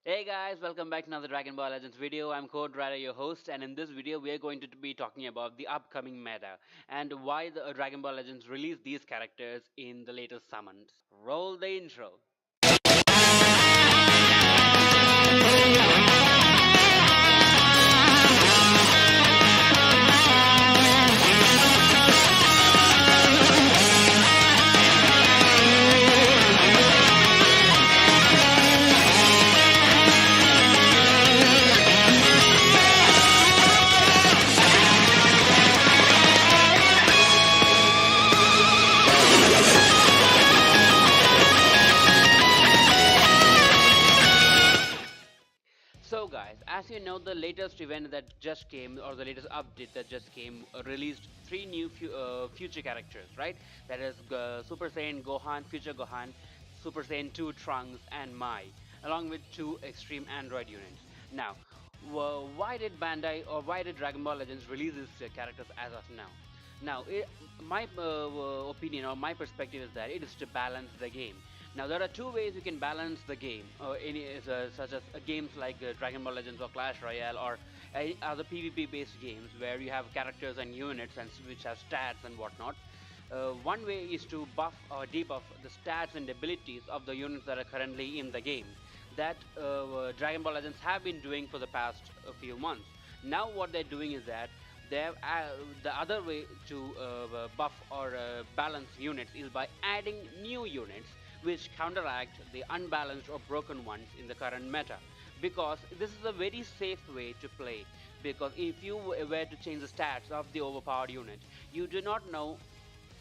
Hey guys, welcome back to another Dragon Ball Legends video. I'm Code Rider, your host, and in this video, we are going to be talking about the upcoming meta and why the Dragon Ball Legends released these characters in the latest summons. Roll the intro. So, guys, as you know, the latest event that just came, or the latest update that just came, released three new future characters, right? That is Super Saiyan Gohan, Future Gohan, Super Saiyan 2 Trunks, and Mai, along with two Extreme Android units. Now, why did Bandai or why did Dragon Ball Legends release these characters as of now? Now, my opinion or my perspective is that it is to balance the game. Now, there are two ways you can balance the game, such as games like Dragon Ball Legends or Clash Royale or any other PvP-based games where you have characters and units and which have stats and whatnot. One way is to buff or debuff the stats and abilities of the units that are currently in the game. That Dragon Ball Legends have been doing for the past few months. Now, what they're doing is that they have, the other way to buff or balance units is by adding new units which counteract the unbalanced or broken ones in the current meta, because this is a very safe way to play. Because if you were to change the stats of the overpowered unit, you do not know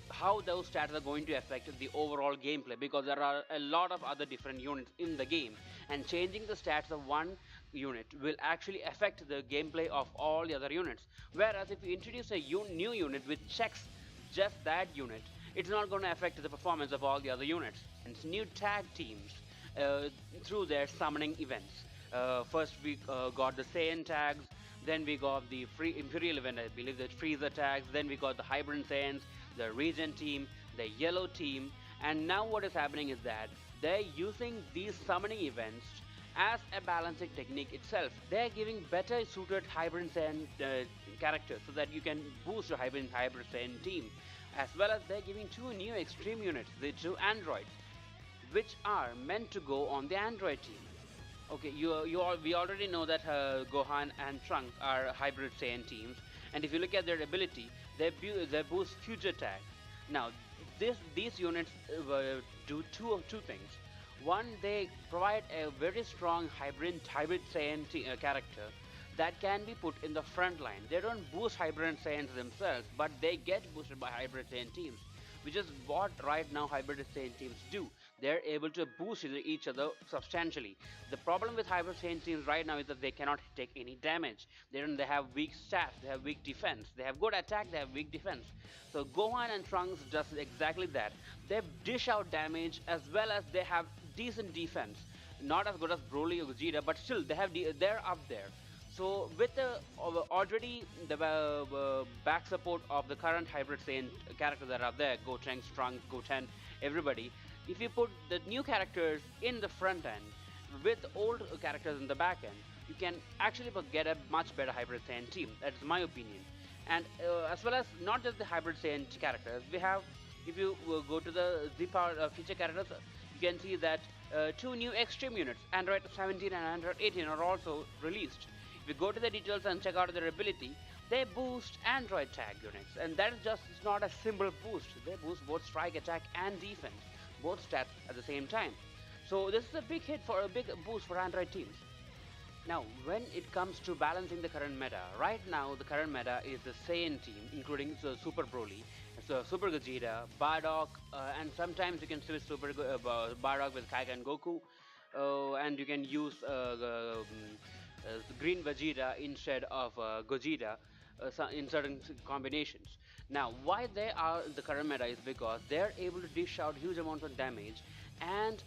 how those stats are going to affect the overall gameplay, because there are a lot of other different units in the game, and changing the stats of one unit will actually affect the gameplay of all the other units. Whereas if you introduce a new unit which checks just that unit, it's not going to affect the performance of all the other units. And new tag teams through their summoning events. First we got the Saiyan tags, then we got the free Imperial event, I believe, the Freezer tags, then we got the Hybrid Saiyans, the Regen team, the Yellow team, and now what is happening is that they're using these summoning events as a balancing technique itself. They're giving better suited Hybrid Saiyan characters so that you can boost your Hybrid Saiyan team, as well as they're giving two new extreme units, the two androids, which are meant to go on the android team. Okay, we already know that Gohan and Trunks are hybrid Saiyan teams, and if you look at their ability, they boost future tag. Now, these units do two things. One, they provide a very strong hybrid Saiyan character that can be put in the front line. They don't boost hybrid Saiyans themselves, but they get boosted by hybrid Saiyan teams, which is what right now hybrid Saiyan teams do. They're able to boost each other substantially. The problem with hybrid Saiyan teams right now is that they cannot take any damage. They have weak stats, they have weak defense, they have good attack, they have weak defense. So Gohan and Trunks does exactly that. They dish out damage as well as they have decent defense. Not as good as Broly or Vegeta, but still they're up there. So with the already the back support of the current hybrid Saiyan characters that are there, Gotenks, Trunks, Goten, everybody, if you put the new characters in the front end with old characters in the back end, you can actually get a much better hybrid Saiyan team. That is my opinion. And as well as not just the hybrid Saiyan characters, we have, if you go to the Z-Power feature characters, you can see that two new extreme units, Android 17 and Android 18, are also released. If you go to the details and check out their ability, they boost Android tag units, and that is just not a simple boost. They boost both strike, attack, and defense, both stats at the same time. So this is a big hit for a big boost for Android teams. Now, when it comes to balancing the current meta, right now the current meta is the Saiyan team, including Super Broly, so Super Gogeta, Bardock, and sometimes you can switch Bardock with Kaika and Goku, and you can use Green Vegeta instead of Gogeta in certain combinations. Now, why they are the current meta is because they're able to dish out huge amounts of damage, and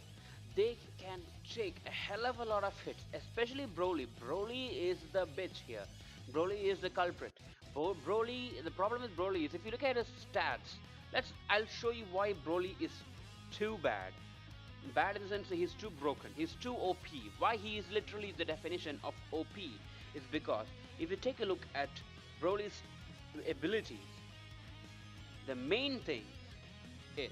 they can take a hell of a lot of hits, especially Broly. Broly is the bitch here. Broly is the culprit. Broly, the problem with Broly is if you look at his stats, I'll show you why Broly is too bad. Bad in the sense that he's too broken, he's too OP. Why he is literally the definition of OP is because if you take a look at Broly's abilities, the main thing is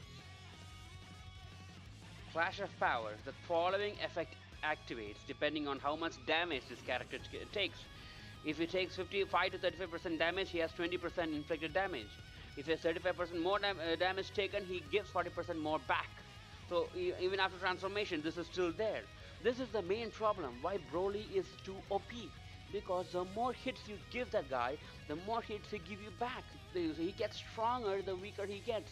Clash of Powers. The following effect activates depending on how much damage this character takes. If he takes 55 to 35% damage, he has 20% inflicted damage. If he has 35% more damage taken, he gives 40% more back. So even after transformation, this is still there. This is the main problem why Broly is too OP. Because the more hits you give that guy, the more hits he give you back. He gets stronger the weaker he gets.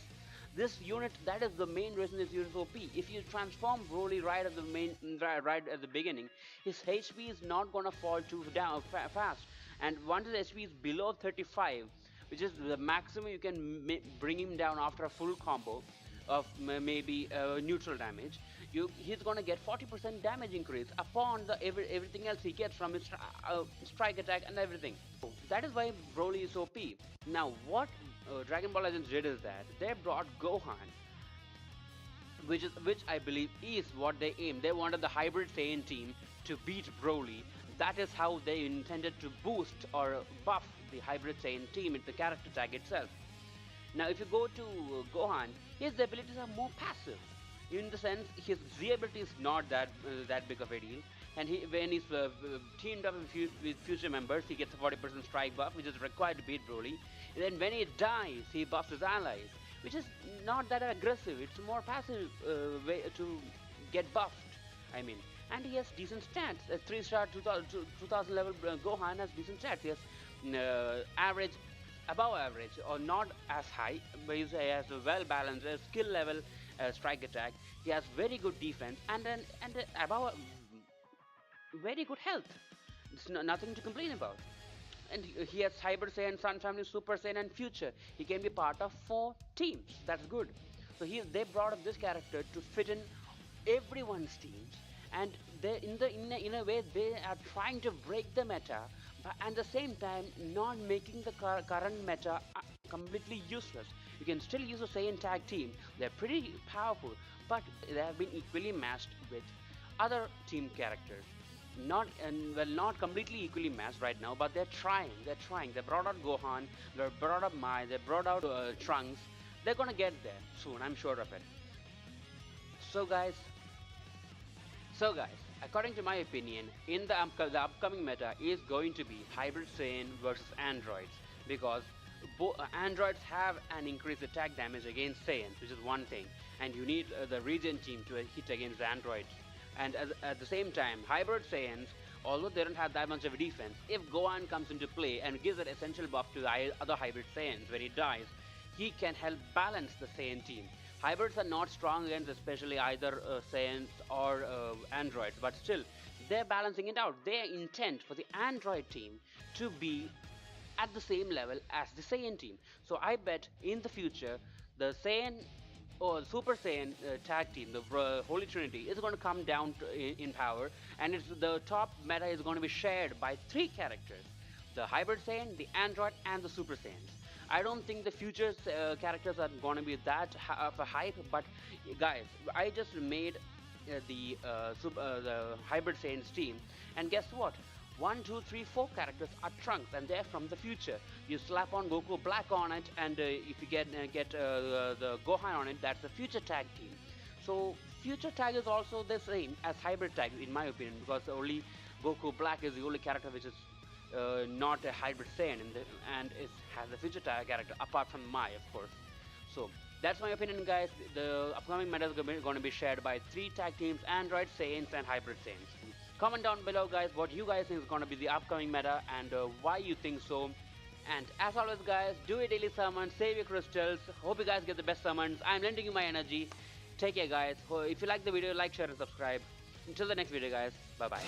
This unit, that is the main reason this unit is OP. If you transform Broly right at the beginning, his HP is not gonna fall too down fast. And once his HP is below 35, which is the maximum you can bring him down after a full combo of maybe neutral damage, he's gonna get 40% damage increase upon everything else he gets from his strike attack and everything. So that is why Broly is OP. Now what Dragon Ball Legends did is that they brought Gohan, which I believe is what they aimed. They wanted the hybrid Saiyan team to beat Broly. That is how they intended to boost or buff the hybrid Saiyan team into the character tag itself. Now if you go to Gohan, his abilities are more passive. In the sense, his Z ability is not that big of a deal. And when he's teamed up with future members, he gets a 40% strike buff, which is required to beat Broly. And then when he dies, he buffs his allies, which is not that aggressive. It's a more passive way to get buffed, I mean. And he has decent stats. A 3-star 2000 level Gohan has decent stats. He has average, above average, or not as high, but he has a well-balanced skill level strike attack. He has very good defense and above very good health. It's nothing to complain about. And he has Hybrid Saiyan, Sun Family, Super Saiyan, and Future. He can be part of 4 teams. That's good. So they brought up this character to fit in everyone's teams, and they in a way they are trying to break the meta, but at the same time not making the current meta completely useless. You can still use a Saiyan tag team. They're pretty powerful, but they have been equally matched with other team characters. Not completely equally matched right now, but they're trying. They brought out Gohan, they brought out Mai, they brought out Trunks. They're gonna get there soon, I'm sure of it. So guys, according to my opinion, in the upcoming meta is going to be Hybrid Saiyan versus Androids, because androids have an increased attack damage against Saiyans, which is one thing, and you need the regen team to hit against androids. And at the same time, hybrid Saiyans, although they don't have that much of a defense, if Gohan comes into play and gives an essential buff to the other hybrid Saiyans when he dies, he can help balance the Saiyan team. Hybrids are not strong against especially either Saiyans or androids, but still, they're balancing it out. Their intent for the android team to be at the same level as the Saiyan team. So I bet in the future, the Saiyan or Super Saiyan tag team, the Holy Trinity, is going to come down in power, and the top meta is going to be shared by 3 characters: the Hybrid Saiyan, the Android, and the Super Saiyans. I don't think the future characters are going to be that of a hype, but guys, I just made the Hybrid Saiyans team, and guess what? 1, 2, 3, 4 characters are Trunks, and they're from the future. You slap on Goku Black on it, and if you get the Gohan on it, that's the future tag team. So future tag is also the same as hybrid tag, in my opinion, because only Goku Black is the only character which is not a hybrid Saiyan, and it has a future tag character apart from Mai, of course. So that's my opinion, guys. The upcoming meta is going to be shared by 3 tag teams: Android, Saiyans, and Hybrid Saiyans. Comment down below, guys, what you guys think is going to be the upcoming meta and why you think so. And as always, guys, do a daily summon, save your crystals. Hope you guys get the best summons. I'm lending you my energy. Take care, guys. If you like the video, like, share, and subscribe. Until the next video, guys. Bye-bye.